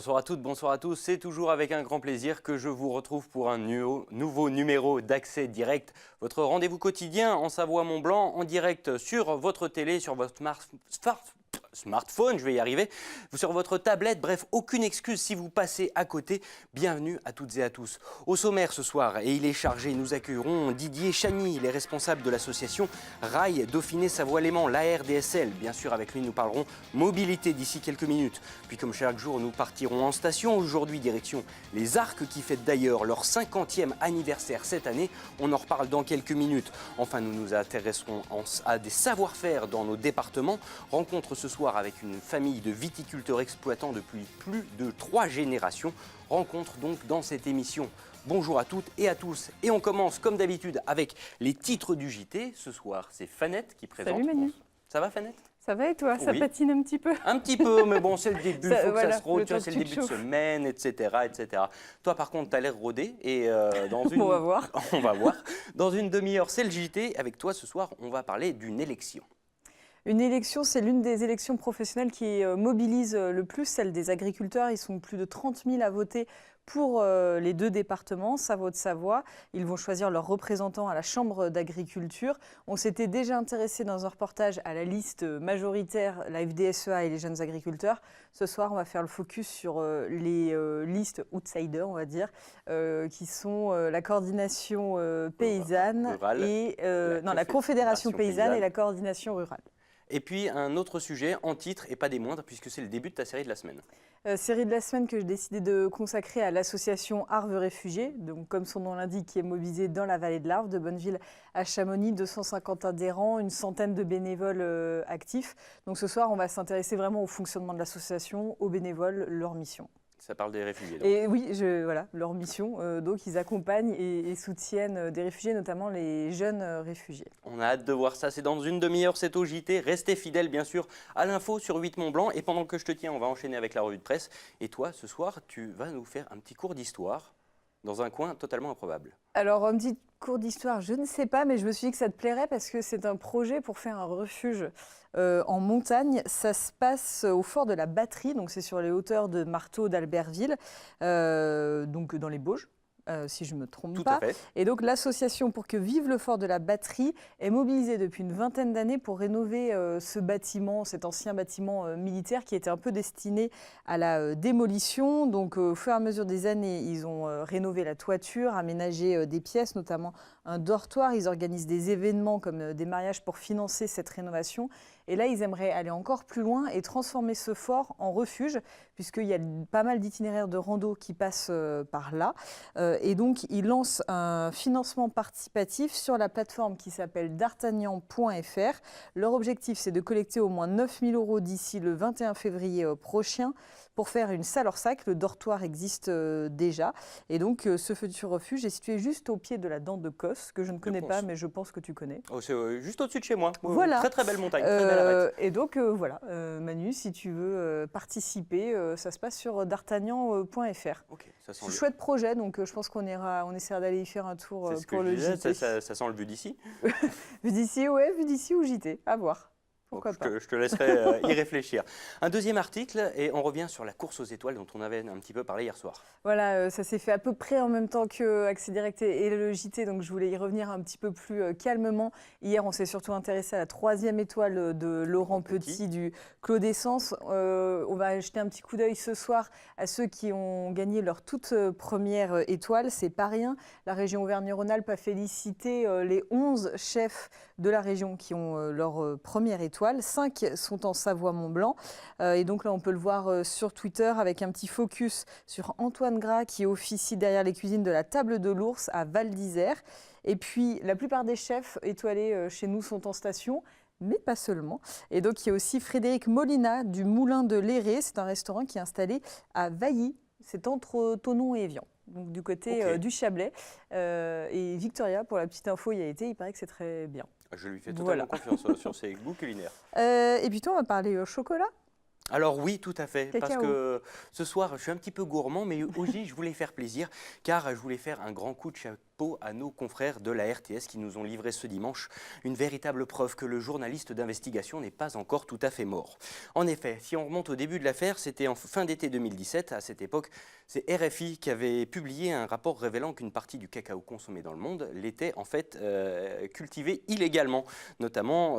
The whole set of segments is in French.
Bonsoir à toutes, bonsoir à tous. C'est toujours avec un grand plaisir que je vous retrouve pour un nouveau numéro d'Accès Direct. Votre rendez-vous quotidien en Savoie-Mont-Blanc, en direct sur votre télé, sur votre smartphone, je vais y arriver, sur votre tablette, bref, aucune excuse si vous passez à côté. Bienvenue à toutes et à tous. Au sommaire ce soir, et il est chargé, nous accueillerons Didier Chagny, les responsables de l'association Rail Dauphiné-Savoie-Léman, l'ARDSL. Bien sûr, avec lui, nous parlerons mobilité d'ici quelques minutes. Puis comme chaque jour, nous partirons en station. Aujourd'hui, direction les Arcs qui fêtent d'ailleurs leur 50e anniversaire cette année. On en reparle dans quelques minutes. Enfin, nous nous intéresserons à des savoir-faire dans nos départements. Rencontre ce soir avec une famille de viticulteurs exploitants depuis plus de 3 générations. Rencontre donc dans cette émission. Bonjour à toutes et à tous. Et on commence comme d'habitude avec les titres du JT. Ce soir, c'est Fanette qui présente. Salut Manu. Ça va Fanette? Ça va et toi? Ça Oui. patine un petit peu? Un petit peu, mais bon, c'est le début, il faut que voilà, ça se rôde, le temps c'est que le tu début te de chauffes. semaine, etc., etc. Toi, par contre, tu as l'air rodé et dans une... On va voir. On va voir. Dans une demi-heure, c'est le JT. Avec toi, ce soir, on va parler d'une élection. Une élection, c'est l'une des élections professionnelles qui mobilise le plus celle des agriculteurs. Ils sont plus de 30 000 à voter pour les 2 départements, Savoie-de-Savoie. Ils vont choisir leurs représentants à la Chambre d'agriculture. On s'était déjà intéressé dans un reportage à la liste majoritaire, la FDSEA et les jeunes agriculteurs. Ce soir, on va faire le focus sur les listes outsiders, on va dire, qui sont la coordination paysanne Rurale. et la Confédération paysanne et la coordination rurale. Et puis, un autre sujet en titre, et pas des moindres, puisque c'est le début de ta série de la semaine. Série de la semaine que j'ai décidé de consacrer à l'association Arves Réfugiés, donc comme son nom l'indique, qui est mobilisée dans la vallée de l'Arve, de Bonneville à Chamonix, 250 adhérents, une centaine de bénévoles actifs. Donc ce soir, on va s'intéresser vraiment au fonctionnement de l'association, aux bénévoles, leur mission. Ça parle des réfugiés. Donc. Et oui, voilà, leur mission. Donc ils accompagnent et soutiennent des réfugiés, notamment les jeunes réfugiés. On a hâte de voir ça, c'est dans une demi-heure, c'est au JT. Restez fidèles bien sûr à l'info sur 8 Mont-Blanc. Et pendant que je te tiens, on va enchaîner avec la revue de presse. Et toi, ce soir, tu vas nous faire un petit cours d'histoire dans un coin totalement improbable. Alors, un petit cours d'histoire, je ne sais pas, mais je me suis dit que ça te plairait parce que c'est un projet pour faire un refuge en montagne. Ça se passe au fort de la Batterie, donc c'est sur les hauteurs de Marteau d'Albertville, donc dans les Bauges. Si je ne me trompe Tout pas. à fait. Et donc l'association Pour que vive le fort de la Batterie est mobilisée depuis une vingtaine d'années pour rénover ce bâtiment, cet ancien bâtiment militaire qui était un peu destiné à la démolition. Donc au fur et à mesure des années, ils ont rénové la toiture, aménagé des pièces, notamment un dortoir. Ils organisent des événements comme des mariages pour financer cette rénovation. Et là, ils aimeraient aller encore plus loin et transformer ce fort en refuge, puisqu'il y a pas mal d'itinéraires de rando qui passent par là. Et donc, ils lancent un financement participatif sur la plateforme qui s'appelle d'artagnan.fr. Leur objectif, c'est de collecter au moins 9 000 € d'ici le 21 février prochain pour faire une salle hors sac. Le dortoir existe déjà. Et donc, ce futur refuge est situé juste au pied de la Dent de Cosse, que je ne connais pas, mais je pense que tu connais. Oh, c'est juste au-dessus de chez moi. Voilà. Très très belle montagne, très belle arête. Et donc, voilà, Manu, si tu veux participer, ça se passe sur d'artagnan.fr. Ok, ça sent C'est un chouette projet, donc je pense qu'on essaiera d'aller y faire un tour c'est ce pour que le je disais, JT. ça sent le vu d'ici. Vu d'ici, ouais, vu d'ici ou JT, à voir. Pourquoi pas. Je te laisserai y réfléchir. Un deuxième article, et on revient sur la course aux étoiles dont on avait un petit peu parlé hier soir. Voilà, ça s'est fait à peu près en même temps que Accès Direct et le JT, donc je voulais y revenir un petit peu plus calmement. Hier, on s'est surtout intéressé à la 3e étoile de Laurent Petit du Clos d'Essence. On va jeter un petit coup d'œil ce soir à ceux qui ont gagné leur toute première étoile. C'est pas rien. La région Auvergne-Rhône-Alpes a félicité les 11 chefs de la région qui ont leur première étoile. 5 sont en Savoie-Mont-Blanc. Et donc là, on peut le voir sur Twitter avec un petit focus sur Antoine Gras qui officie derrière les cuisines de la Table de l'Ours à Val d'Isère. Et puis, la plupart des chefs étoilés chez nous sont en station, mais pas seulement. Et donc, il y a aussi Frédéric Molina du Moulin de Léré. C'est un restaurant qui est installé à Vailly. C'est entre Thonon et Évian, donc du côté du Chablais. Et Victoria, pour la petite info, y a été. Il paraît que c'est très bien. Je lui fais totalement confiance sur ses goûts culinaires. Et puis toi, on va parler chocolat. Alors oui, tout à fait, Cacao. parce que ce soir, je suis un petit peu gourmand, mais aussi, je voulais faire plaisir, car je voulais faire un grand coup de chapeau à nos confrères de la RTS qui nous ont livré ce dimanche une véritable preuve que le journaliste d'investigation n'est pas encore tout à fait mort. En effet, si on remonte au début de l'affaire, c'était en fin d'été 2017. À cette époque, c'est RFI qui avait publié un rapport révélant qu'une partie du cacao consommé dans le monde l'était en fait cultivé illégalement, notamment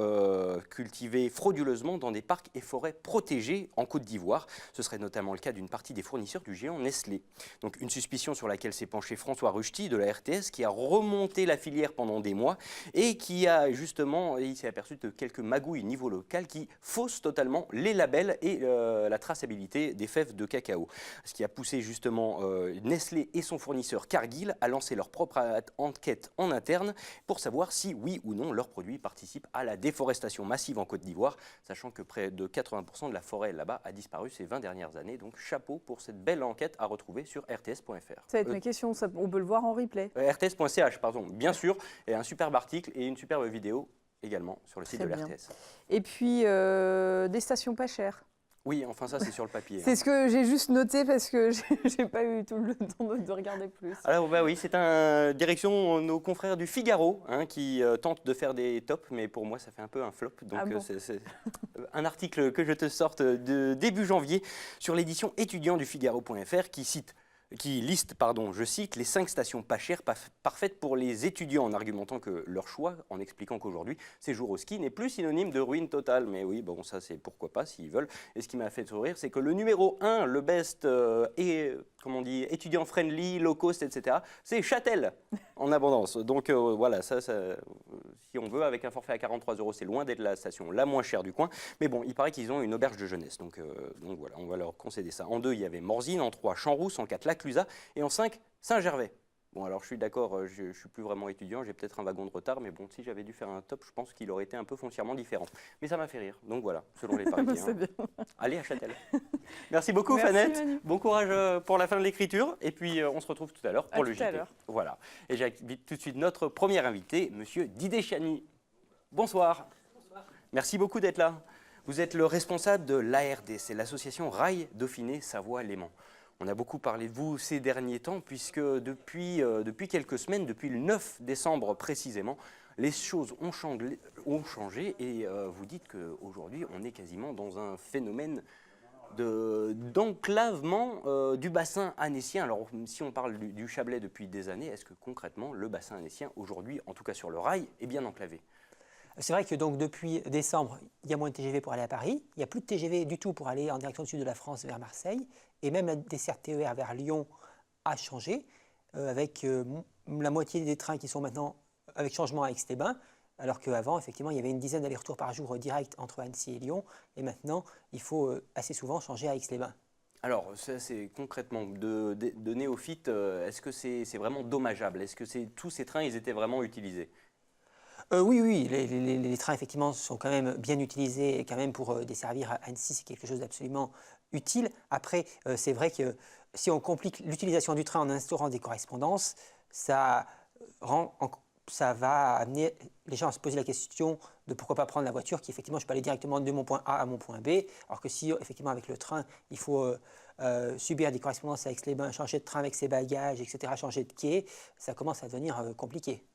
cultivé frauduleusement dans des parcs et forêts protégés en Côte d'Ivoire. Ce serait notamment le cas d'une partie des fournisseurs du géant Nestlé. Donc une suspicion sur laquelle s'est penché François Ruchti de la RTS qui a remonté la filière pendant des mois et qui a justement, il s'est aperçu de quelques magouilles niveau local qui faussent totalement les labels et la traçabilité des fèves de cacao. Ce qui a poussé justement Nestlé et son fournisseur Cargill à lancer leur propre enquête en interne pour savoir si oui ou non leurs produits participent à la déforestation massive en Côte d'Ivoire, sachant que près de 80% de la forêt là-bas a disparu ces 20 dernières années. Donc chapeau pour cette belle enquête à retrouver sur rts.fr. Ça va être mes questions, on peut le voir en replay. rts.ch, pardon, bien sûr, et un superbe article et une superbe vidéo également sur le site de l'RTS. Et puis des stations pas chères. Oui, enfin ça c'est sur le papier. C'est ce que j'ai juste noté parce que j'ai pas eu tout le temps de regarder plus. Alors bah oui, c'est une direction nos confrères du Figaro qui tentent de faire des tops, mais pour moi ça fait un peu un flop. Donc c'est un article que je te sorte de début janvier sur l'édition étudiant du Figaro.fr qui liste, je cite, les 5 stations pas chères parfaites pour les étudiants en argumentant que leur choix, en expliquant qu'aujourd'hui, séjour au ski n'est plus synonyme de ruine totale. Mais oui, bon, ça c'est pourquoi pas s'ils veulent. Et ce qui m'a fait sourire, c'est que le numéro 1, le best étudiant friendly, low cost, etc., c'est Châtel en abondance. Donc voilà, ça, si on veut, avec un forfait à 43 €, c'est loin d'être la station la moins chère du coin. Mais bon, il paraît qu'ils ont une auberge de jeunesse. Donc voilà, on va leur concéder ça. En 2, il y avait Morzine, en 3, Champs-Rousse, en 4, Laclusaz, et en 5, Saint-Gervais. Bon, alors je suis d'accord, je ne suis plus vraiment étudiant, j'ai peut-être un wagon de retard, mais bon, si j'avais dû faire un top, je pense qu'il aurait été un peu foncièrement différent. Mais ça m'a fait rire, donc voilà, selon les Parisiens. Allez à Châtel. Merci beaucoup, Fanette. Manu. Bon courage pour la fin de l'écriture, et puis on se retrouve tout à l'heure pour le JT. Voilà. Et j'invite tout de suite notre premier invité, monsieur Didier Chani. Bonsoir. Bonsoir. Merci beaucoup d'être là. Vous êtes le responsable de l'ARD, c'est l'association Rail Dauphiné Savoie-Léman. On a beaucoup parlé de vous ces derniers temps, puisque depuis quelques semaines, depuis le 9 décembre précisément, les choses ont changé et vous dites qu'aujourd'hui, on est quasiment dans un phénomène d'enclavement du bassin annécien. Alors, si on parle du Chablais depuis des années, est-ce que concrètement, le bassin annécien, aujourd'hui, en tout cas sur le rail, est bien enclavé ? C'est vrai que donc depuis décembre, il y a moins de TGV pour aller à Paris. Il n'y a plus de TGV du tout pour aller en direction du sud de la France vers Marseille. Et même la desserte TER vers Lyon a changé, avec la moitié des trains qui sont maintenant avec changement à Aix-les-Bains, alors qu'avant, effectivement, il y avait une dizaine d'allers-retours par jour direct entre Annecy et Lyon. Et maintenant, il faut assez souvent changer à Aix-les-Bains. Alors, ça, c'est concrètement de néophytes, est-ce que c'est vraiment dommageable? Est-ce que tous ces trains, ils étaient vraiment utilisés? Oui, les trains effectivement sont quand même bien utilisés et quand même pour desservir Annecy, c'est quelque chose d'absolument utile. Après, c'est vrai que si on complique l'utilisation du train en instaurant des correspondances, ça va amener les gens à se poser la question de pourquoi pas prendre la voiture qui effectivement je peux aller directement de mon point A à mon point B, alors que si effectivement avec le train il faut subir des correspondances avec Aix-les-Bains, changer de train avec ses bagages, etc., changer de quai, ça commence à devenir compliqué.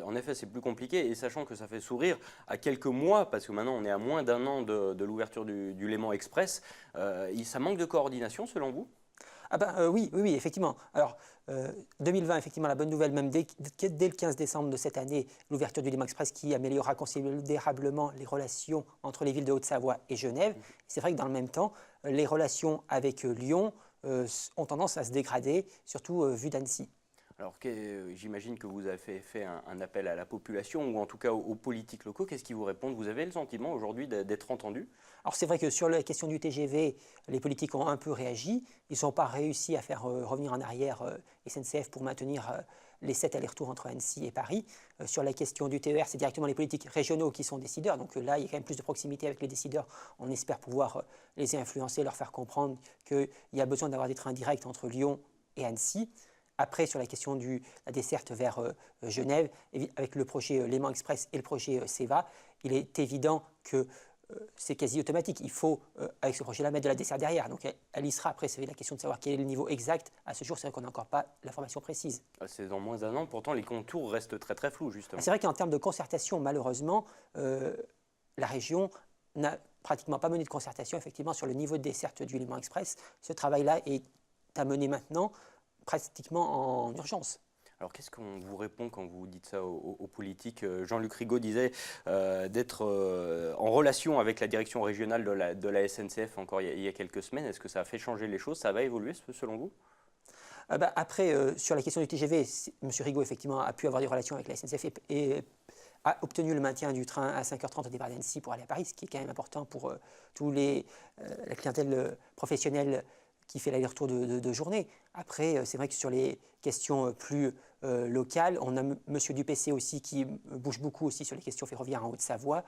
En effet, c'est plus compliqué, et sachant que ça fait sourire à quelques mois, parce que maintenant on est à moins d'1 an de l'ouverture du Léman Express, ça manque de coordination selon vous? Oui, effectivement. Alors, 2020, effectivement, la bonne nouvelle, même dès le 15 décembre de cette année, l'ouverture du Léman Express qui améliorera considérablement les relations entre les villes de Haute-Savoie et Genève. C'est vrai que dans le même temps, les relations avec Lyon ont tendance à se dégrader, surtout vu d'Annecy. Alors, j'imagine que vous avez fait un appel à la population, ou en tout cas aux politiques locaux. Qu'est-ce qu'ils vous répondent? Vous avez le sentiment aujourd'hui d'être entendu? Alors c'est vrai que sur la question du TGV, les politiques ont un peu réagi. Ils n'ont pas réussi à faire revenir en arrière SNCF pour maintenir les 7 allers-retours entre Annecy et Paris. Sur la question du TER, c'est directement les politiques régionaux qui sont décideurs. Donc là, il y a quand même plus de proximité avec les décideurs. On espère pouvoir les influencer, leur faire comprendre qu'il y a besoin d'avoir des trains directs entre Lyon et Annecy. Après, sur la question de la desserte vers Genève, avec le projet Léman Express et le projet CEVA, il est évident que c'est quasi automatique. Il faut, avec ce projet-là, mettre de la desserte derrière. Donc elle y sera. Après, c'est la question de savoir quel est le niveau exact. À ce jour, c'est vrai qu'on n'a encore pas l'information précise. C'est dans moins d'un an, pourtant les contours restent très très flous, justement. C'est vrai qu'en termes de concertation, malheureusement, la région n'a pratiquement pas mené de concertation, effectivement, sur le niveau de desserte du Léman Express. Ce travail-là est à mener maintenant, pratiquement en urgence. Alors qu'est-ce qu'on vous répond quand vous dites ça aux politiques? Jean-Luc Rigaud disait d'être en relation avec la direction régionale de la SNCF encore il y a quelques semaines. Est-ce que ça a fait changer les choses? Ça va évoluer selon vous? Après, sur la question du TGV, M. Rigaud, effectivement, a pu avoir des relations avec la SNCF et a obtenu le maintien du train à 5h30 au départ d'Annecy pour aller à Paris, ce qui est quand même important pour la clientèle professionnelle qui fait l'aller-retour de journée. Après, c'est vrai que sur les questions plus locales, on a M. Dupessé aussi qui bouge beaucoup aussi sur les questions ferroviaires en Haute-Savoie.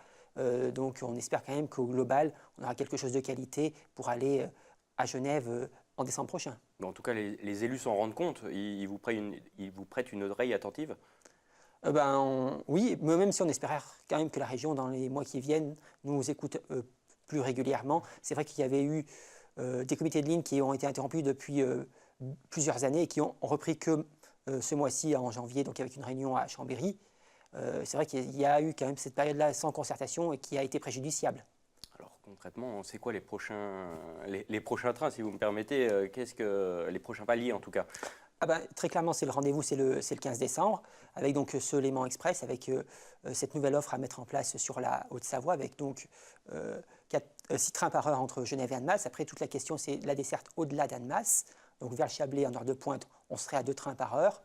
Donc on espère quand même qu'au global, on aura quelque chose de qualité pour aller à Genève en décembre prochain. En tout cas, les élus s'en rendent compte. Ils vous prêtent une oreille attentive? Oui, mais même si on espérait quand même que la région, dans les mois qui viennent, nous écoute plus régulièrement. C'est vrai qu'il y avait eu des comités de ligne qui ont été interrompus depuis plusieurs années et qui ont repris que ce mois-ci, en janvier, donc avec une réunion à Chambéry. C'est vrai qu'il y a eu quand même cette période-là sans concertation et qui a été préjudiciable. Alors concrètement, c'est quoi les prochains trains, si vous me permettez? Qu'est-ce que les prochains paliers en tout cas? Très clairement, c'est le rendez-vous, c'est le 15 décembre, avec donc ce Léman Express, avec cette nouvelle offre à mettre en place sur la Haute-Savoie, avec donc 6 trains par heure entre Genève et Annemasse. Après, toute la question, c'est la desserte au-delà d'Annemasse. Donc vers le Chablais, en heure de pointe, on serait à 2 trains par heure.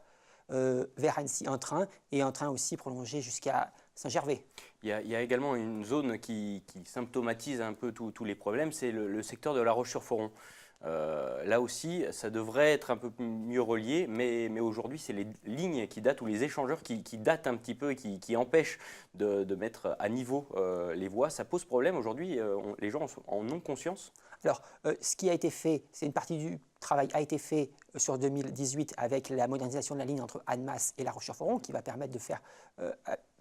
Vers Annecy, un train, et un train aussi prolongé jusqu'à Saint-Gervais. Il y a également une zone qui symptomatise un peu tous les problèmes, c'est le secteur de La Roche-sur-Foron. Là aussi, ça devrait être un peu mieux relié, mais aujourd'hui, c'est les lignes qui datent ou les échangeurs qui datent un petit peu et qui empêchent de mettre à niveau les voies. Ça pose problème aujourd'hui, les gens en ont conscience? Alors, ce qui a été fait, c'est une partie du travail a été fait sur 2018 avec la modernisation de la ligne entre Annemasse et La Roche-sur-Foron, qui va permettre de faire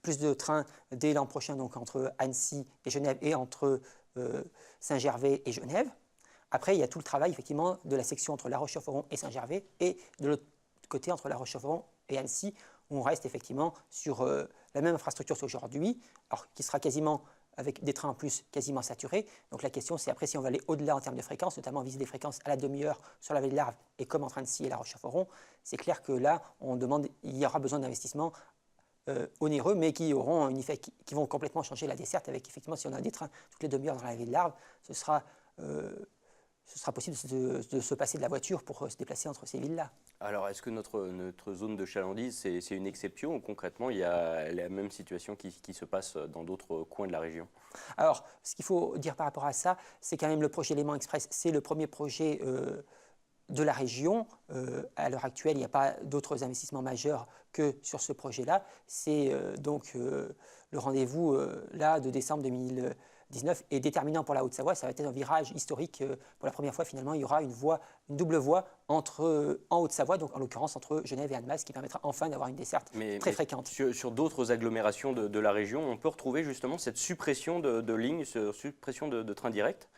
plus de trains dès l'an prochain, donc entre Annecy et Genève et entre Saint-Gervais et Genève. Après, il y a tout le travail, effectivement, de la section entre La Roche-sur-Foron et Saint-Gervais, et de l'autre côté, entre La Roche-sur-Foron et Annecy, où on reste effectivement sur la même infrastructure qu'aujourd'hui, alors qui sera quasiment, avec des trains en plus, quasiment saturés. Donc la question, c'est après si on va aller au-delà en termes de fréquences, notamment viser des fréquences à la demi-heure sur la vallée de l'Arve, et comme entre Annecy et La Roche-sur-Foron, c'est clair que là, il y aura besoin d'investissements onéreux, mais qui auront un effet, qui vont complètement changer la desserte, avec effectivement, si on a des trains toutes les demi-heures dans la vallée de l'Arve, ce sera possible de se passer de la voiture pour se déplacer entre ces villes-là. Alors, est-ce que notre zone de chalandise, c'est une exception ou concrètement, il y a la même situation qui se passe dans d'autres coins de la région? Alors, ce qu'il faut dire par rapport à ça, c'est quand même le projet Léman Express, c'est le premier projet de la région. À l'heure actuelle, il n'y a pas d'autres investissements majeurs que sur ce projet-là. C'est donc le rendez-vous là de décembre 2019 est déterminant pour la Haute-Savoie. Ça va être un virage historique. Pour la première fois, finalement, il y aura une double voie en Haute-Savoie, donc en l'occurrence entre Genève et Annemasse, qui permettra enfin d'avoir une desserte très fréquente. Sur d'autres agglomérations de la région, on peut retrouver justement cette suppression de lignes, cette suppression de trains directs?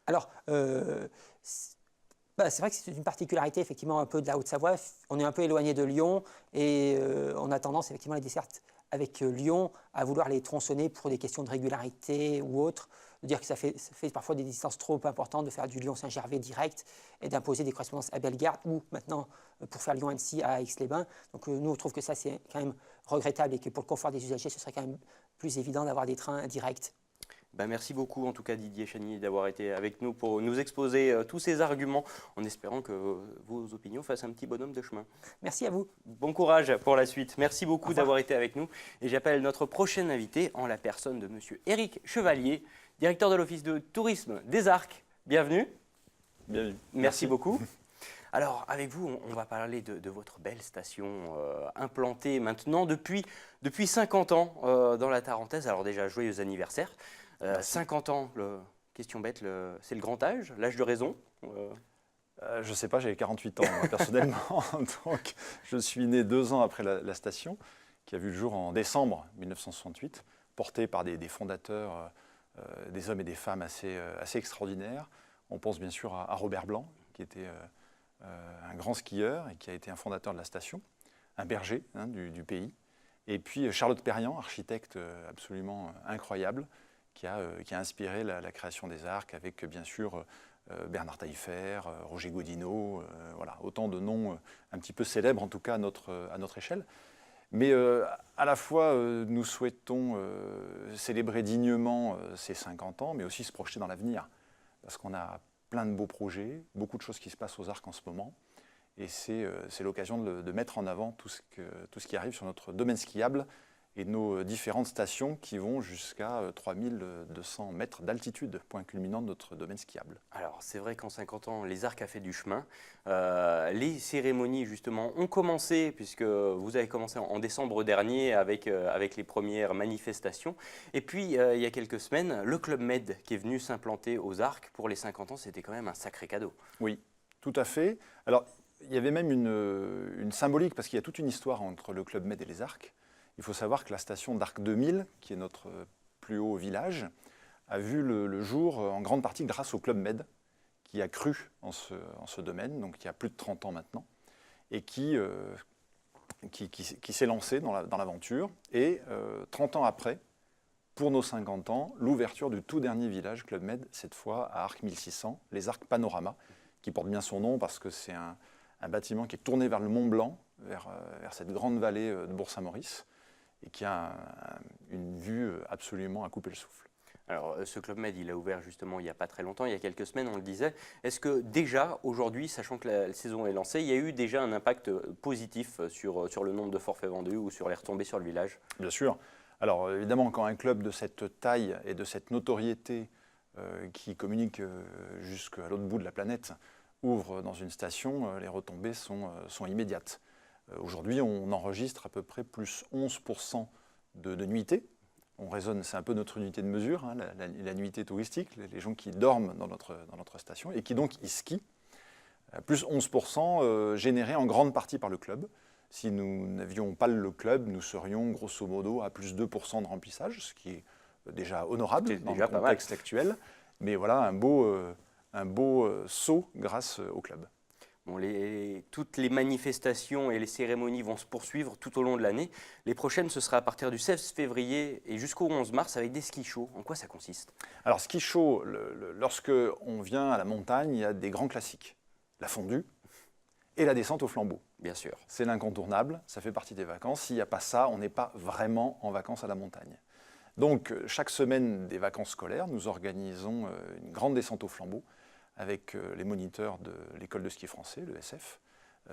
Alors, c'est vrai que c'est une particularité effectivement un peu de la Haute-Savoie. On est un peu éloigné de Lyon et on a tendance effectivement les dessertes avec Lyon à vouloir les tronçonner pour des questions de régularité ou autre, de dire que ça fait parfois des distances trop importantes de faire du Lyon-Saint-Gervais direct et d'imposer des correspondances à Bellegarde ou maintenant pour faire Lyon-Annecy à Aix-les-Bains. Donc nous on trouve que ça c'est quand même regrettable et que pour le confort des usagers ce serait quand même plus évident d'avoir des trains directs. Merci beaucoup en tout cas Didier Chagny d'avoir été avec nous pour nous exposer tous ces arguments en espérant que vos opinions fassent un petit bonhomme de chemin. Merci à vous. Bon courage pour la suite. Merci beaucoup d'avoir été avec nous et j'appelle notre prochain invité en la personne de monsieur Éric Chevalier, directeur de l'Office de tourisme des Arcs. Bienvenue. Bienvenue. Merci beaucoup. Alors, avec vous, on va parler de votre belle station implantée maintenant depuis 50 ans dans la Tarentaise. Alors déjà, joyeux anniversaire. 50 ans, question bête, c'est le grand âge, l'âge de raison? Je ne sais pas, j'avais 48 ans moi, personnellement. Donc, je suis né 2 ans après la station, qui a vu le jour en décembre 1968, portée par des fondateurs des hommes et des femmes assez extraordinaires. On pense bien sûr à Robert Blanc, qui était un grand skieur et qui a été un fondateur de la station, un berger du pays. Et puis Charlotte Perriand, architecte absolument incroyable, qui a inspiré la création des arcs avec bien sûr Bernard Taillefer, Roger Godineau, voilà, autant de noms un petit peu célèbres en tout cas à notre échelle. Mais à la fois, nous souhaitons célébrer dignement ces 50 ans, mais aussi se projeter dans l'avenir. Parce qu'on a plein de beaux projets, beaucoup de choses qui se passent aux arcs en ce moment. Et c'est l'occasion de mettre en avant tout ce qui arrive sur notre domaine skiable et nos différentes stations qui vont jusqu'à 3200 mètres d'altitude, point culminant de notre domaine skiable. Alors, c'est vrai qu'en 50 ans, les arcs a fait du chemin. Les cérémonies, justement, ont commencé, puisque vous avez commencé en décembre dernier avec les premières manifestations. Et puis, il y a quelques semaines, le Club Med qui est venu s'implanter aux arcs pour les 50 ans, c'était quand même un sacré cadeau. Oui, tout à fait. Alors, il y avait même une symbolique, parce qu'il y a toute une histoire entre le Club Med et les arcs. Il faut savoir que la station d'Arc 2000, qui est notre plus haut village, a vu le jour en grande partie grâce au Club Med, qui a cru en ce domaine, donc il y a plus de 30 ans maintenant, et qui s'est lancé dans l'aventure. Et 30 ans après, pour nos 50 ans, l'ouverture du tout dernier village Club Med, cette fois à Arc 1600, les Arcs Panorama, qui porte bien son nom parce que c'est un bâtiment qui est tourné vers le Mont Blanc, vers cette grande vallée de Bourg-Saint-Maurice, et qui a une vue absolument à couper le souffle. Alors, ce Club Med, il a ouvert justement il n'y a pas très longtemps, il y a quelques semaines, on le disait. Est-ce que déjà, aujourd'hui, sachant que la saison est lancée, il y a eu déjà un impact positif sur le nombre de forfaits vendus ou sur les retombées sur le village? Bien sûr. Alors, évidemment, quand un club de cette taille et de cette notoriété qui communique jusqu'à l'autre bout de la planète ouvre dans une station, les retombées sont immédiates. Aujourd'hui, on enregistre à peu près plus 11% de nuitées. On raisonne, c'est un peu notre unité de mesure, hein, la nuitée touristique, les gens qui dorment dans notre station et qui donc y skient. Plus 11% générés en grande partie par le club. Si nous n'avions pas le club, nous serions grosso modo à plus 2% de remplissage, ce qui est déjà honorable dans le contexte actuel. Mais voilà, un beau saut grâce au club. Bon, toutes les manifestations et les cérémonies vont se poursuivre tout au long de l'année. Les prochaines, ce sera à partir du 16 février et jusqu'au 11 mars avec des skis chauds. En quoi ça consiste? Alors, ski chaud, lorsque on vient à la montagne, il y a des grands classiques. La fondue et la descente au flambeau. Bien sûr. C'est l'incontournable, ça fait partie des vacances. S'il n'y a pas ça, on n'est pas vraiment en vacances à la montagne. Donc, chaque semaine des vacances scolaires, nous organisons une grande descente au flambeau avec les moniteurs de l'école de ski français, le SF,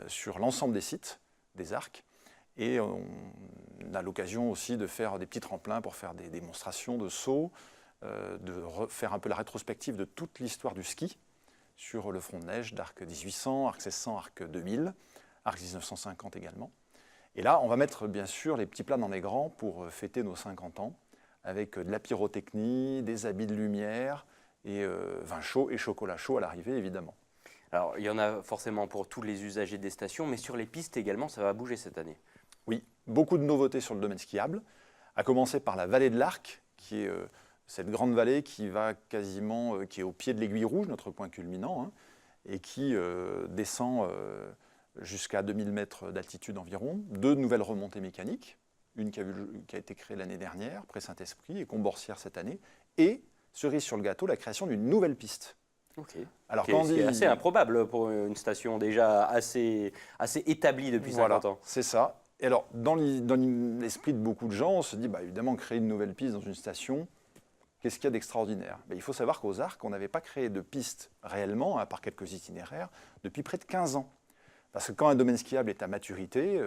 sur l'ensemble des sites, des arcs. Et on a l'occasion aussi de faire des petits tremplins pour faire des démonstrations de sauts, de faire un peu la rétrospective de toute l'histoire du ski sur le front de neige d'Arc 1800, Arc 1600, Arc 2000, Arc 1950 également. Et là, on va mettre bien sûr les petits plats dans les grands pour fêter nos 50 ans, avec de la pyrotechnie, des habits de lumière, et vin chaud et chocolat chaud à l'arrivée, évidemment. Alors, il y en a forcément pour tous les usagers des stations, mais sur les pistes également, ça va bouger cette année. Oui, beaucoup de nouveautés sur le domaine skiable, à commencer par la vallée de l'Arc, qui est cette grande vallée qui va quasiment, qui est au pied de l'Aiguille Rouge, notre point culminant, hein, et qui descend jusqu'à 2000 mètres d'altitude environ. 2 nouvelles remontées mécaniques, une qui a été créée l'année dernière, près Saint-Esprit, et Comborcière cette année, et cerise sur le gâteau, la création d'une nouvelle piste. Ok. Alors, c'est assez improbable pour une station déjà assez établie depuis 50 ans. C'est ça. Et alors, dans l'esprit de beaucoup de gens, on se dit, évidemment, créer une nouvelle piste dans une station, qu'est-ce qu'il y a d'extraordinaire? Il faut savoir qu'aux Arcs, on n'avait pas créé de piste réellement, à part quelques itinéraires, depuis près de 15 ans. Parce que quand un domaine skiable est à maturité,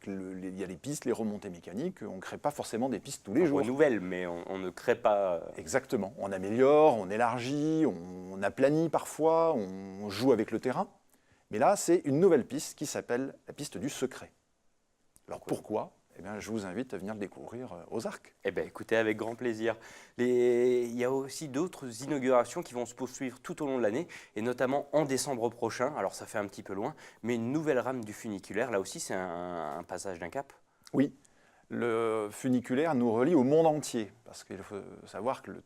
il y a les pistes, les remontées mécaniques, on ne crée pas forcément des pistes tous les jours. On renouvelle, mais on ne crée pas... Exactement. On améliore, on élargit, on aplanit parfois, on joue avec le terrain. Mais là, c'est une nouvelle piste qui s'appelle la piste du secret. Alors pourquoi? Je vous invite à venir le découvrir aux Arcs. Écoutez, avec grand plaisir. Il y a aussi d'autres inaugurations qui vont se poursuivre tout au long de l'année, et notamment en décembre prochain. Alors ça fait un petit peu loin, mais une nouvelle rame du funiculaire, là aussi c'est un passage d'un cap. Oui. Le funiculaire nous relie au monde entier, parce qu'il faut savoir que le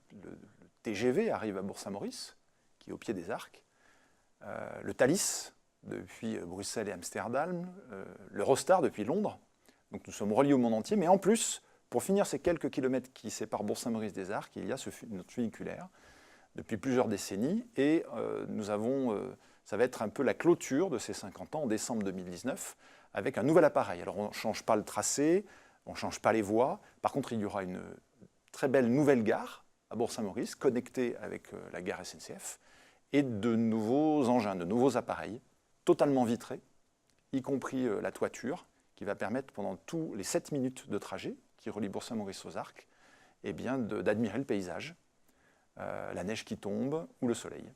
TGV arrive à Bourg-Saint-Maurice, qui est au pied des Arcs, le Thalys depuis Bruxelles et Amsterdam, l'Eurostar depuis Londres. Donc nous sommes reliés au monde entier, mais en plus, pour finir ces quelques kilomètres qui séparent Bourg-Saint-Maurice des Arcs, il y a notre funiculaire depuis plusieurs décennies, et ça va être un peu la clôture de ces 50 ans en décembre 2019, avec un nouvel appareil. Alors on ne change pas le tracé, on ne change pas les voies. Par contre, il y aura une très belle nouvelle gare à Bourg-Saint-Maurice, connectée avec la gare SNCF, et de nouveaux engins, de nouveaux appareils, totalement vitrés, y compris la toiture, qui va permettre pendant tous les 7 minutes de trajet qui relient Bourg-Saint-Maurice aux Arcs, eh bien, d'admirer le paysage, la neige qui tombe ou le soleil.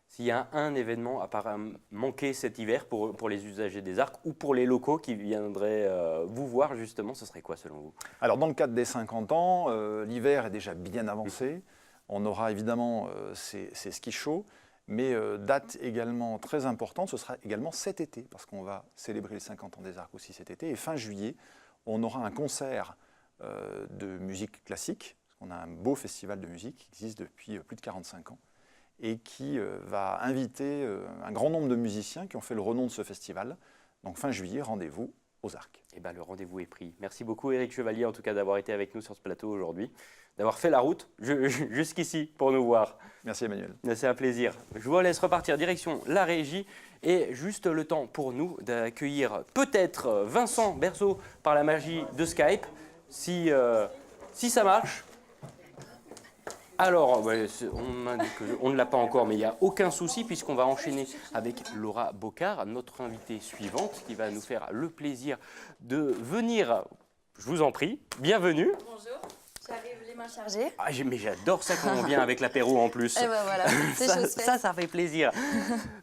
S'il y a un événement à manquer cet hiver pour les usagers des Arcs ou pour les locaux qui viendraient vous voir justement, ce serait quoi selon vous? Alors dans le cadre des 50 ans, l'hiver est déjà bien avancé. On aura évidemment ces skis chauds, mais date également très importante, ce sera également cet été, parce qu'on va célébrer les 50 ans des Arcs aussi cet été. Et fin juillet, on aura un concert de musique classique, parce qu'on a un beau festival de musique qui existe depuis plus de 45 ans. Et qui va inviter un grand nombre de musiciens qui ont fait le renom de ce festival. Donc fin juillet, rendez-vous aux Arcs. Eh bien, le rendez-vous est pris. Merci beaucoup Éric Chevalier en tout cas d'avoir été avec nous sur ce plateau aujourd'hui, d'avoir fait la route jusqu'ici pour nous voir. Merci Emmanuel. C'est un plaisir. Je vous laisse repartir direction la régie et juste le temps pour nous d'accueillir peut-être Vincent Berceau par la magie de Skype, si ça marche. Alors, on ne l'a pas encore, mais il n'y a aucun souci puisqu'on va enchaîner avec Laura Bocard, notre invitée suivante, qui va nous faire le plaisir de venir. Je vous en prie, bienvenue. Bonjour, j'arrive les mains chargées. Ah, mais j'adore ça quand on vient avec l'apéro en plus. Et ben voilà, c'est chose faite. Ça fait plaisir.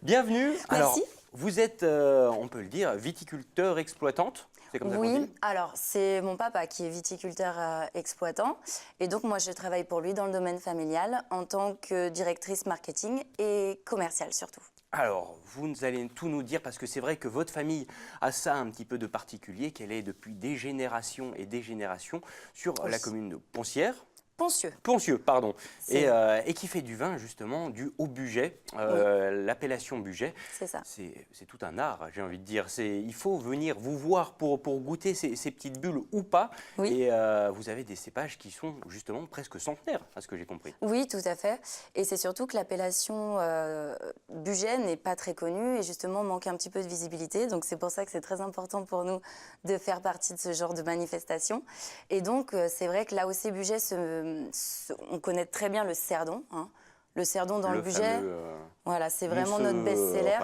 Bienvenue. Merci. Alors, vous êtes, on peut le dire, viticulteur exploitante. C'est comme ça qu'on Oui, dit. alors c'est mon papa qui est viticulteur exploitant et donc moi je travaille pour lui dans le domaine familial en tant que directrice marketing et commerciale surtout. Alors, vous allez tout nous dire parce que c'est vrai que votre famille a ça un petit peu de particulier, qu'elle est depuis des générations et des générations sur la commune de Poncières. Poncieux, pardon. Et qui fait du vin, justement, du haut budget, l'appellation budget. C'est ça. C'est tout un art, j'ai envie de dire. Il faut venir vous voir pour goûter ces petites bulles ou pas. Oui. Et vous avez des cépages qui sont, justement, presque centenaires, à ce que j'ai compris. Oui, tout à fait. Et c'est surtout que l'appellation budget n'est pas très connue et justement manque un petit peu de visibilité. Donc c'est pour ça que c'est très important pour nous de faire partie de ce genre de manifestation. Et donc c'est vrai que l'AOC budget on connaît très bien le Cerdon, hein. Le Cerdon dans le budget, voilà, c'est vraiment notre best-seller.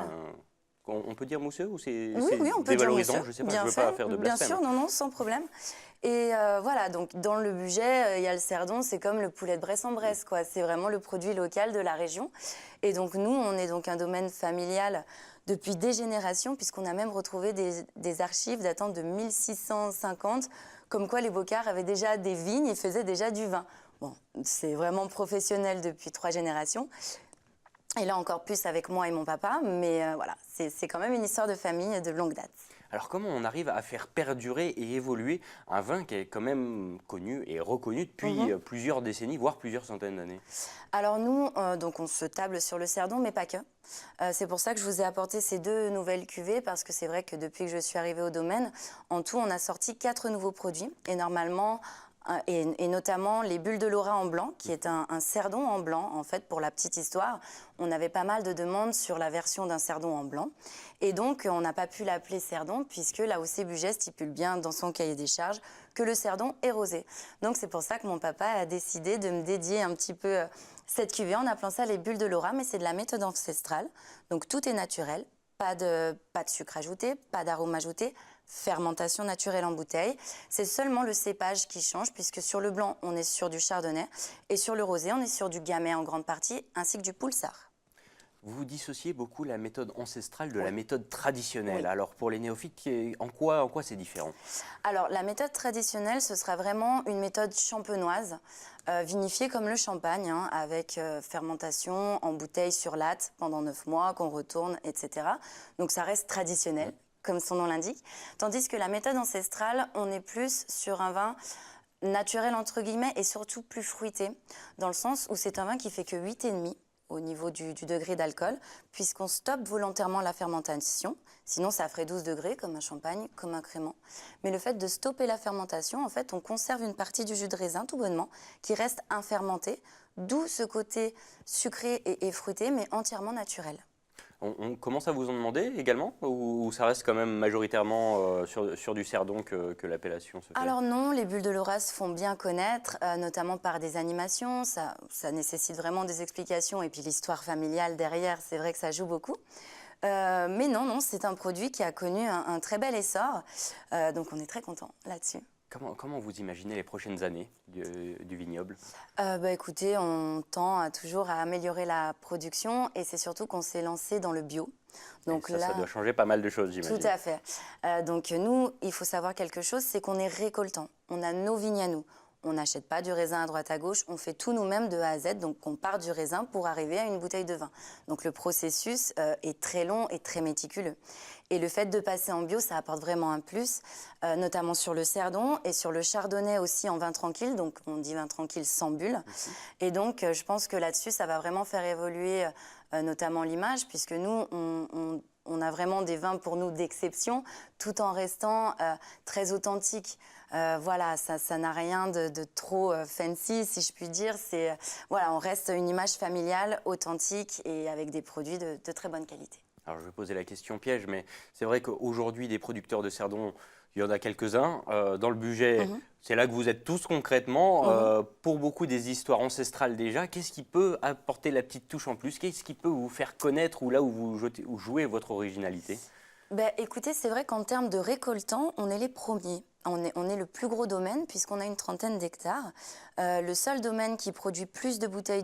On peut dire mousseux ou c'est oui, on peut dire mousseux. Je sais pas, bien je veux sûr, pas faire de bien blasphème. sûr, non, sans problème. Et voilà, donc dans le budget, il y a le Cerdon, c'est comme le poulet de Bresse-en-Bresse, quoi. C'est vraiment le produit local de la région. Et donc nous, on est donc un domaine familial depuis des générations, puisqu'on a même retrouvé des archives datant de 1650, comme quoi les Bocards avaient déjà des vignes et faisaient déjà du vin. Bon, c'est vraiment professionnel depuis 3 générations. Et là encore plus avec moi et mon papa, mais voilà, c'est quand même une histoire de famille de longue date. Alors comment on arrive à faire perdurer et évoluer un vin qui est quand même connu et reconnu depuis plusieurs décennies, voire plusieurs centaines d'années? Alors nous, donc on se table sur le Cerdon, mais pas que. C'est pour ça que je vous ai apporté ces 2 nouvelles cuvées, parce que c'est vrai que depuis que je suis arrivée au domaine, en tout, on a sorti 4 nouveaux produits. Et normalement, et notamment les bulles de Laura en blanc, qui est un cerdon en blanc. En fait, pour la petite histoire, on avait pas mal de demandes sur la version d'un cerdon en blanc. Et donc, on n'a pas pu l'appeler cerdon, puisque l'AOC budget stipule bien dans son cahier des charges que le cerdon est rosé. Donc, c'est pour ça que mon papa a décidé de me dédier un petit peu cette cuvée en appelant ça les bulles de Laura, mais c'est de la méthode ancestrale. Donc, tout est naturel. Pas de sucre ajouté, pas d'arôme ajouté, fermentation naturelle en bouteille. C'est seulement le cépage qui change, puisque sur le blanc, on est sur du chardonnay, et sur le rosé, on est sur du gamay en grande partie, ainsi que du poulsard. Vous dissociez beaucoup la méthode ancestrale de la méthode traditionnelle. Oui. Alors pour les néophytes, en quoi c'est différent? Alors la méthode traditionnelle, ce sera vraiment une méthode champenoise, vinifiée comme le champagne, hein, avec fermentation en bouteille sur latte pendant 9 mois, qu'on retourne, etc. Donc ça reste traditionnel. comme son nom l'indique. Tandis que la méthode ancestrale, on est plus sur un vin naturel entre guillemets et surtout plus fruité, dans le sens où c'est un vin qui fait que 8,5 au niveau du degré d'alcool, puisqu'on stoppe volontairement la fermentation. Sinon, ça ferait 12 degrés, comme un champagne, comme un crément. Mais le fait de stopper la fermentation, en fait, on conserve une partie du jus de raisin, tout bonnement, qui reste infermenté, d'où ce côté sucré et fruité, mais entièrement naturel. On commence à vous en demander également, ou ça reste quand même majoritairement sur du Cerdon que l'appellation se fait? Alors non, les bulles de Laura se font bien connaître, notamment par des animations. Ça nécessite vraiment des explications. Et puis l'histoire familiale derrière, c'est vrai que ça joue beaucoup. Mais non, c'est un produit qui a connu un très bel essor. Donc on est très content là-dessus. Comment vous imaginez les prochaines années du vignoble? Écoutez, on tend toujours à améliorer la production et c'est surtout qu'on s'est lancé dans le bio. Donc ça doit changer pas mal de choses, j'imagine. Tout à fait. Donc nous, il faut savoir quelque chose, c'est qu'on est récoltant. On a nos vignes à nous. On n'achète pas du raisin à droite à gauche, on fait tout nous-mêmes de A à Z, donc on part du raisin pour arriver à une bouteille de vin. Donc le processus est très long et très méticuleux. Et le fait de passer en bio, ça apporte vraiment un plus, notamment sur le Cerdon et sur le Chardonnay aussi en vin tranquille, donc on dit vin tranquille sans bulles. Et donc je pense que là-dessus, ça va vraiment faire évoluer notamment l'image, puisque nous, on a vraiment des vins pour nous d'exception, tout en restant très authentiques. Voilà, ça n'a rien de trop fancy, si je puis dire. Voilà, on reste une image familiale, authentique et avec des produits de très bonne qualité. Alors je vais poser la question piège, mais c'est vrai qu'aujourd'hui, des producteurs de Cerdon, il y en a quelques-uns. Dans le budget, c'est là que vous êtes tous concrètement. Pour beaucoup des histoires ancestrales déjà, qu'est-ce qui peut apporter la petite touche en plus? Qu'est-ce qui peut vous faire connaître ou là où vous jouez votre originalité? Écoutez, c'est vrai qu'en termes de récoltants, on est les premiers. On est le plus gros domaine puisqu'on a une trentaine d'hectares. Le seul domaine qui produit plus de bouteilles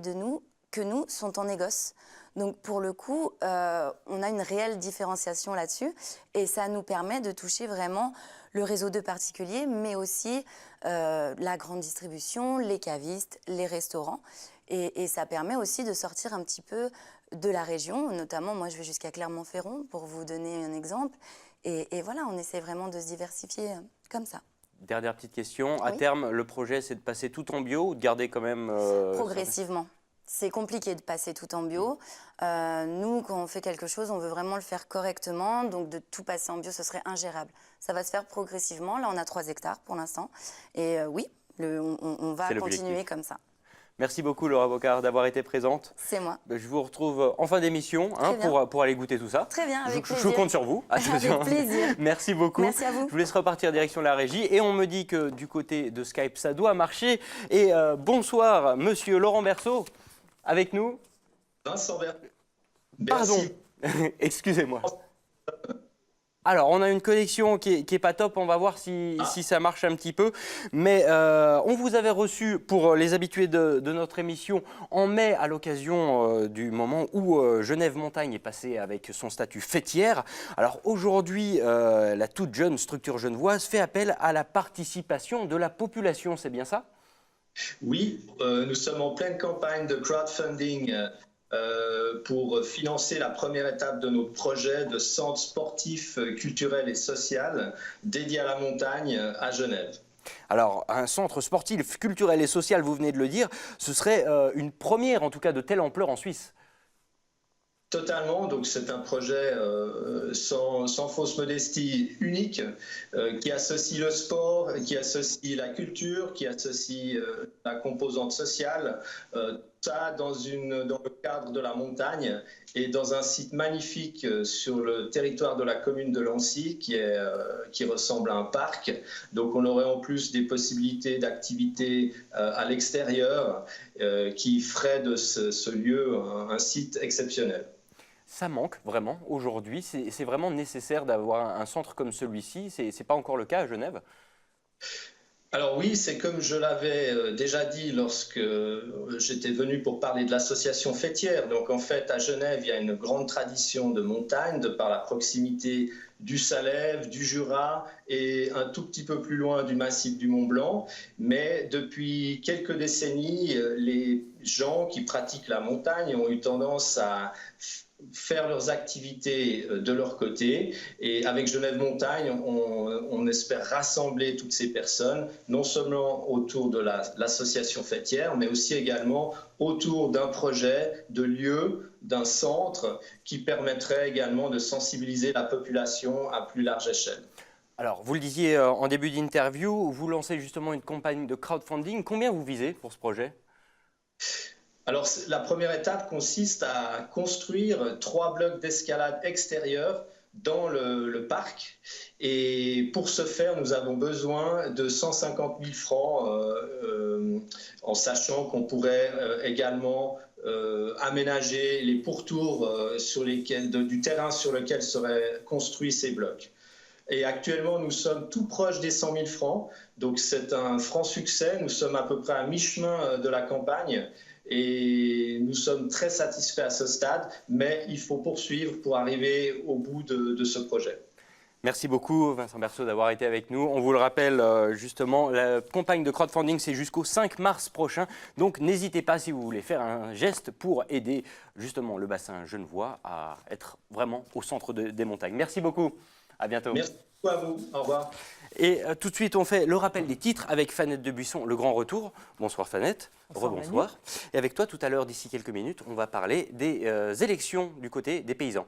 que nous sont en négoce. Donc pour le coup, on a une réelle différenciation là-dessus et ça nous permet de toucher vraiment le réseau de particuliers, mais aussi la grande distribution, les cavistes, les restaurants. Et ça permet aussi de sortir un petit peu de la région, notamment moi je vais jusqu'à Clermont-Ferrand pour vous donner un exemple. Et voilà, on essaie vraiment de se diversifier comme ça. Dernière petite question, à terme, le projet c'est de passer tout en bio ou de garder quand même… Progressivement. C'est compliqué de passer tout en bio. Nous, quand on fait quelque chose, on veut vraiment le faire correctement. Donc, de tout passer en bio, ce serait ingérable. Ça va se faire progressivement. Là, on a 3 hectares pour l'instant. Et oui, on va continuer comme ça. Merci beaucoup, Laura Bocard, d'avoir été présente. C'est moi. Je vous retrouve en fin d'émission pour aller goûter tout ça. Très bien, avec plaisir. Je compte sur vous. Avec plaisir. Merci beaucoup. Merci à vous. Je vous laisse repartir direction la régie. Et on me dit que du côté de Skype, ça doit marcher. Et bonsoir, monsieur Laurent Berceau, avec nous. Vincent Berceau. Pardon, excusez-moi. Alors, on a une connexion qui est pas top, on va voir si ça marche un petit peu. Mais on vous avait reçu, pour les habitués de notre émission, en mai, à l'occasion du moment où Genève Montagne est passée avec son statut fêtière. Alors aujourd'hui, la toute jeune structure genevoise fait appel à la participation de la population, c'est bien ça ? Oui, nous sommes en pleine campagne de crowdfunding pour financer la première étape de notre projet de centre sportif, culturel et social dédié à la montagne à Genève. Alors, un centre sportif, culturel et social, vous venez de le dire, ce serait une première, en tout cas, de telle ampleur en Suisse. Totalement, donc c'est un projet sans fausse modestie unique qui associe le sport, qui associe la culture, qui associe la composante sociale, ça dans le cadre de la montagne et dans un site magnifique sur le territoire de la commune de Lancy qui ressemble à un parc. Donc on aurait en plus des possibilités d'activités à l'extérieur qui feraient de ce lieu un site exceptionnel. Ça manque vraiment aujourd'hui, c'est vraiment nécessaire d'avoir un centre comme celui-ci, c'est pas encore le cas à Genève? Alors oui, c'est comme je l'avais déjà dit lorsque j'étais venu pour parler de l'association fêtière. Donc en fait, à Genève, il y a une grande tradition de montagne de par la proximité du Salève, du Jura et un tout petit peu plus loin du massif du Mont-Blanc. Mais depuis quelques décennies, les gens qui pratiquent la montagne ont eu tendance à faire leurs activités de leur côté. Et avec Genève Montagne, on espère rassembler toutes ces personnes, non seulement autour de l'association fêtière, mais aussi également autour d'un projet, de lieu, d'un centre qui permettrait également de sensibiliser la population à plus large échelle. Alors, vous le disiez en début d'interview, vous lancez justement une campagne de crowdfunding. Combien vous visez pour ce projet ? Alors, la première étape consiste à construire 3 blocs d'escalade extérieurs dans le parc. Et pour ce faire, nous avons besoin de 150 000 francs, en sachant qu'on pourrait également aménager les pourtours du terrain sur lequel seraient construits ces blocs. Et actuellement, nous sommes tout proche des 100 000 francs. Donc, c'est un franc succès. Nous sommes à peu près à mi-chemin de la campagne. Et nous sommes très satisfaits à ce stade, mais il faut poursuivre pour arriver au bout de ce projet. Merci beaucoup Vincent Berceau d'avoir été avec nous. On vous le rappelle justement, la campagne de crowdfunding c'est jusqu'au 5 mars prochain. Donc n'hésitez pas si vous voulez faire un geste pour aider justement le bassin genevois à être vraiment au centre des montagnes. Merci beaucoup, à bientôt. Merci beaucoup à vous, au revoir. Et tout de suite, on fait le rappel des titres avec Fanette Debuisson, le grand retour. Bonsoir Fanette, rebonsoir. Et avec toi, tout à l'heure, d'ici quelques minutes, on va parler des élections du côté des paysans.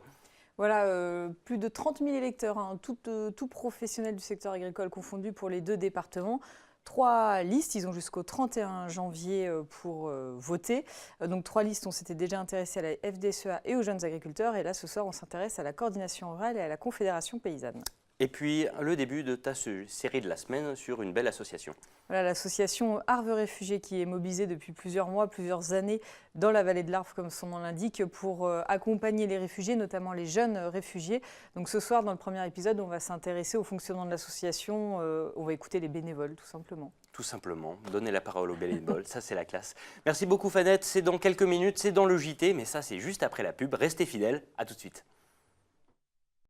Voilà, plus de 30 000 électeurs, hein, tout professionnels du secteur agricole confondus pour les 2 départements. 3 listes, ils ont jusqu'au 31 janvier pour voter. Donc 3 listes, on s'était déjà intéressé à la FDSEA et aux jeunes agriculteurs. Et là, ce soir, on s'intéresse à la coordination rurale et à la confédération paysanne. Et puis, le début de ta série de la semaine sur une belle association. Voilà, l'association Arve Réfugiés qui est mobilisée depuis plusieurs mois, plusieurs années dans la vallée de l'Arve, comme son nom l'indique, pour accompagner les réfugiés, notamment les jeunes réfugiés. Donc ce soir, dans le premier épisode, on va s'intéresser au fonctionnement de l'association. On va écouter les bénévoles, tout simplement. Tout simplement, donner la parole aux bénévoles, ça c'est la classe. Merci beaucoup Fanette, c'est dans quelques minutes, c'est dans le JT, mais ça c'est juste après la pub. Restez fidèles, à tout de suite.